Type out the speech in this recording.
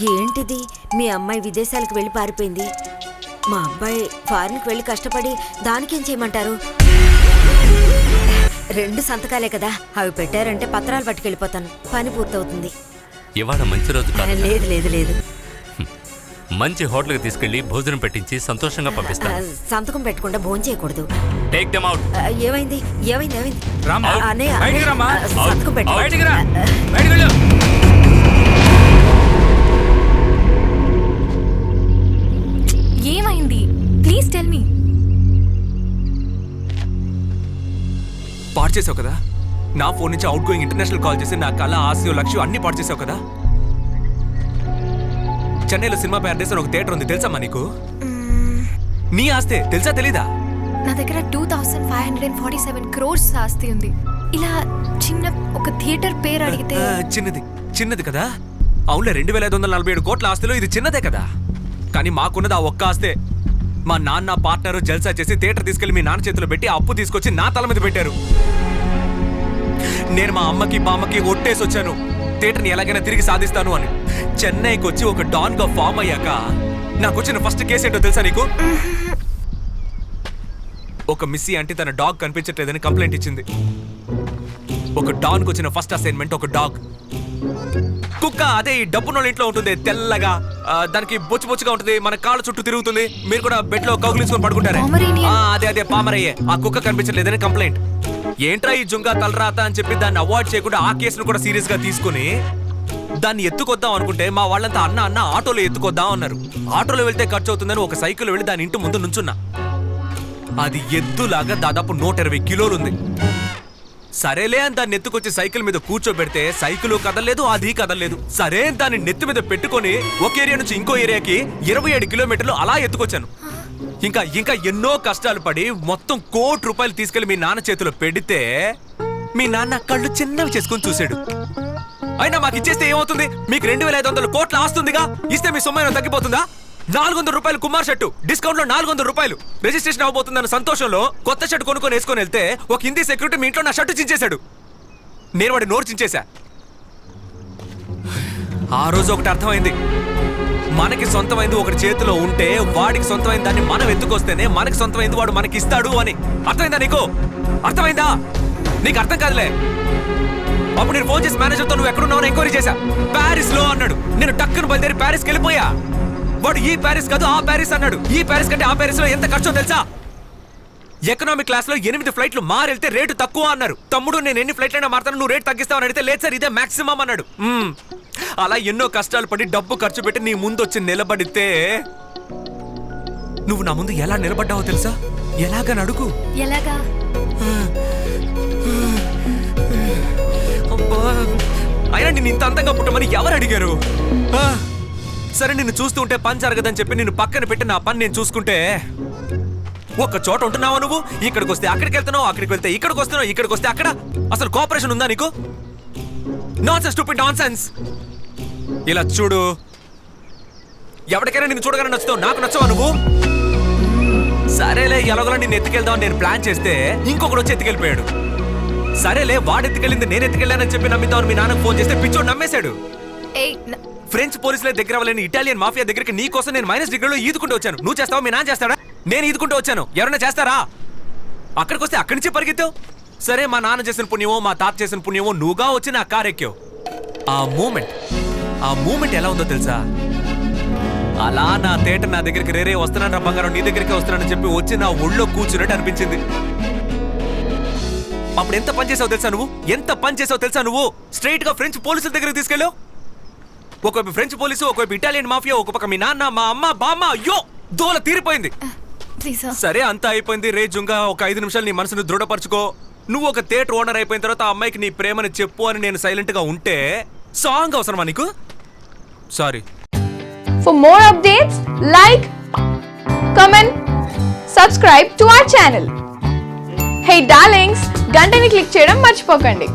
ఏంటిది? మీ అమ్మాయి విదేశాలకు వెళ్ళి పారిపోయింది. మా అబ్బాయి ఫారిన్కి వెళ్ళి కష్టపడి దానికేం చేయమంటారు? 2 సంతకాలే కదా, అవి పెట్టారంటే పత్రాలు పట్టుకెళ్ళిపోతాను. పని పూర్తవుతుంది. ఇవాళ మంచి రోజు కాదు. లేదు లేదు లేదు, మంచి హోటల్కి తీసుకెళ్లి భోజనం పెట్టించి సంతోషంగా పంపిస్తాను. సంతకం పెట్టకుండా భోజనం చేయకూడదు. Take them out. ఏమైంది ఏమైంది ఏమైంది? బయటికి సంతకం పెట్టు. ఏమైంది? Please tell me. పాడు చేసావు కదా, నా ఫోన్ నుంచి అవుట్ గోయింగ్ ఇంటర్నేషనల్ కాల్ చేసి నా కళ ఆశయం లక్ష్యం అన్ని పాడు చేసావు కదా. చెన్నైలో సినిమా ప్యారడైస్ అని ఒక థియేటర్ ఉంది, తెలుసమ్మా నీకు? నీ ఆస్తే తెలుసా తెలీదా? నా దగ్గర 2547 crores ఆస్తి ఉంది. ఇలా చిన్న ఒక థియేటర్ పేరు అడిగితే చిన్నది కదా. అవునులే, 2547 కోట్ల ఆస్తిలో ఇది చిన్నదే కదా. కానీ మాకున్నది ఆ ఒక్క ఆస్తే. మా నాన్న పార్ట్నర్ జల్సా చేసి థియేటర్ తీసుకెళ్లి మీ నాన్న చేతిలో పెట్టి అప్పు తీసుకొచ్చి నా తల మీద పెట్టారు. నేను మా అమ్మకి బామ్మకి ఒట్టేసి వచ్చాను, థియేటర్ని ఎలాగైనా తిరిగి సాధిస్తాను అని. చెన్నైకి వచ్చి ఒక డాన్ గా ఫామ్ అయ్యాక నాకు వచ్చిన ఫస్ట్ కేసు ఏంటో తెలుసా నీకు? ఒక మిస్సీ అంటే తన డాగ్ కనిపించట్లేదని కంప్లైంట్ ఇచ్చింది. ఒక డాన్ కు వచ్చిన ఫస్ట్ అసైన్మెంట్ ఒక డాగ్. కుక్క అదే ఈ డబ్బునోళ్ళ ఇంట్లో ఉంటుంది, తెల్లగా, దానికి బొచ్చుగా ఉంటుంది, మన కాళ్ళ చుట్టూ తిరుగుతుంది. మీరు కూడా బెడ్ లో కౌగులించుకొని పడుకుంటారే, అదే పామరయ్యే. ఆ కుక్క కనిపించట్లేదని కంప్లైంట్. ఏంట్రా ఈ జుంగా తలరాత అని చెప్పి దాన్ని అవాయిడ్ చేయకుండా ఆ కేసును కూడా సీరియస్ గా తీసుకుని దాన్ని ఎత్తుకొద్దాం అనుకుంటే మా వాళ్ళంతా అన్న ఆటోలో ఎత్తుకొద్దాం అన్నారు. ఆటోలో వెళ్తే ఖర్చు అవుతుందని ఒక సైకిల్ వెళ్ళి దాని ఇంటి ముందు నుంచున్నా. అది ఎద్దులాగా దాదాపు 120 కిలోలు ఉంది. సరేలే అని దాన్ని ఎత్తుకొచ్చి సైకిల్ మీద కూర్చోబెడితే సైకిల్ కదలలేదు, అది కదలలేదు. సరే దాన్ని నెత్తి మీద పెట్టుకొని ఒక ఏరియా నుంచి ఇంకో ఏరియాకి 27 కిలోమీటర్లు అలా ఎత్తుకొచ్చాను. ఇంకా ఎన్నో కష్టాలు పడి మొత్తం ₹1 కోటి తీసుకెళ్లి మీ నాన్న చేతిలో పెడితే మీ నాన్న కళ్ళు చిన్నవి చేసుకుని చూశాడు. అయినా మాకు ఇచ్చేస్తే ఏమవుతుంది? మీకు 2500 కోట్ల ఆస్తుందిగా, ఇస్తే మీ సొమ్మైనా తగ్గిపోతుందా? ₹400 కుమార్ షర్టు డిస్కౌంట్ లో ₹400 రిజిస్ట్రేషన్ అవబోతుందన్న సంతోషంలో కొత్త షర్టు కొనుక్కొని వేసుకొని వెళ్తే ఒక హిందీ సెక్యూరిటీ మీ ఇంట్లో నా షర్టు చించేశాడు. నేను వాడి నోరు చించేశా. ఆ రోజు ఒకటి అర్థమైంది, మనకి సొంతమైంది ఒకటి చేతిలో ఉంటే వాడికి సొంతమైన దాన్ని మనం ఎత్తుకొస్తేనే మనకి సొంతమైంది వాడు మనకి ఇస్తాడు అని. అర్థమైందా నీకు? అర్థమైందా? నీకు అర్థం కాదులే. అప్పుడు నేను ఫోన్ చేసి మేనేజర్తో నువ్వు ఎక్కడున్నావు ఎంక్వైరీ చేశా. ప్యారిస్ లో అన్నాడు. నేను టక్కును బయలుదేరి ప్యారిస్కి వెళ్ళిపోయా. వాడు ఈ ప్యారిస్ కాదు ఆ ప్యారిస్ అన్నాడు. ఈ ప్యారిస్ కంటే ఆ ప్యారిస్ లో ఎంత ఖర్చో తెలుసా? ఎకనామిక్ క్లాస్ లో 8 ఫ్లైట్లు మారెళ్తే రేటు తక్కువ అన్నారు. తమ్ముడు నేను ఎన్ని ఫ్లైట్లైనా మారుతాను, నువ్వు రేటు తగ్గిస్తావు అని అడిగితే లేదు సార్ ఇదే మాక్సిమం అన్నాడు. అలా ఎన్నో కష్టాలు పడి డబ్బు ఖర్చు పెట్టి నీ ముందు వచ్చి నిలబడితే నువ్వు నా ముందు ఎలా నిలబడ్డావో తెలుసా? ఎలాగని అడుగు. ఎలాగా? అయినా నిన్ను ఇంత అందంగా పుట్టమని ఎవరు అడిగారు? సరే నిన్ను చూస్తూ ఉంటే పని జరగదని చెప్పి నిన్ను పక్కన పెట్టి నా పని నేను చూసుకుంటే ఒక్క చోట ఉంటున్నావా నువ్వు? ఇక్కడికి వస్తే అక్కడికి వెళ్తున్నావు, అక్కడికి వెళ్తే ఇక్కడికి వస్తున్నావు, ఇక్కడికి వస్తే అక్కడ. అసలు కోఆపరేషన్ ఉందా నీకు? Nonsense, stupid nonsense. ఇలా చూడు, ఎవరికైనా నిన్ను చూడగానే నచ్చుతావు, నాకు నచ్చవా నువ్వు? సరేలే, ఎలాగోలా నిన్ను ఎత్తుకెళ్దామని నేను ప్లాన్ చేస్తే ఇంకొకడు వచ్చి ఎత్తుకెళ్ళిపోయాడు. సరేలే, వాడు ఎత్తుకెళ్ళింది నేను ఎత్తుకెళ్ళానని చెప్పి నమ్మిద్దామని మీ నాన్నకు ఫోన్ చేస్తే పిచ్చోడు నమ్మేశాడు. ఫ్రెంచ్ పోలీసుల దగ్గర వాళ్ళని ఇటాలియన్ మాఫియా దగ్గరికి నీ కోసం నేను -డిగ్రీలో ఈదుకుంటూ వచ్చాను. నువ్వు చేస్తావా? మీ నాన్న చేస్తాడా? నేను ఈదుకుంటూ వచ్చాను. ఎవరైనా చేస్తారా? అక్కడికి వస్తే అక్కడి నుంచి పరిగెత్తావు. సరే, మా నాన్న చేసిన పుణ్యమో మా తాత చేసిన పుణ్యమో నువ్వుగా వచ్చి నా కారు ఎక్కావు. ఆ మూమెంట్ ఎలా ఉందో తెలుసా? అలా నా థియేటర్ నా దగ్గరికి రేరే వస్తున్నాను రా బంగారం, నీ దగ్గరికి వస్తున్నానని చెప్పి వచ్చి నా ఒళ్ళో కూర్చున్నట్టు అనిపించింది. అప్పుడు ఎంత పని చేసావు తెలుసా నువ్వు? ఎంత పని చేసావు తెలుసా నువ్వు? స్ట్రైట్ గా ఫ్రెంచ్ పోలీసుల దగ్గరికి తీసుకెళ్ళావు. ఒకవైపు ఫ్రెంచ్ పోలీసు, ఒకవైపు ఇటాలియన్ మాఫియా, ఒక పక్క మీ నాన్న, మా అమ్మ, బామ్మ. అయ్యో, దోల తీరిపోయింది. సరే, అంతా అయిపోయింది. రే జుంగా, ఒక 5 నిమిషాలు నీ మనసును దృఢపరచుకో. నువ్వు ఒక థియేటర్ ఓనర్ అయిపోయిన తర్వాత ఆ అమ్మాయికి నీ ప్రేమని చెప్పు అని నేను సైలెంట్ గా ఉంటే సాంగ్ అవసరమా నీకు? Sorry. For more updates, like, comment, subscribe to our channel. Hey darlings, గంటని click చేయడం మర్చిపోకండి.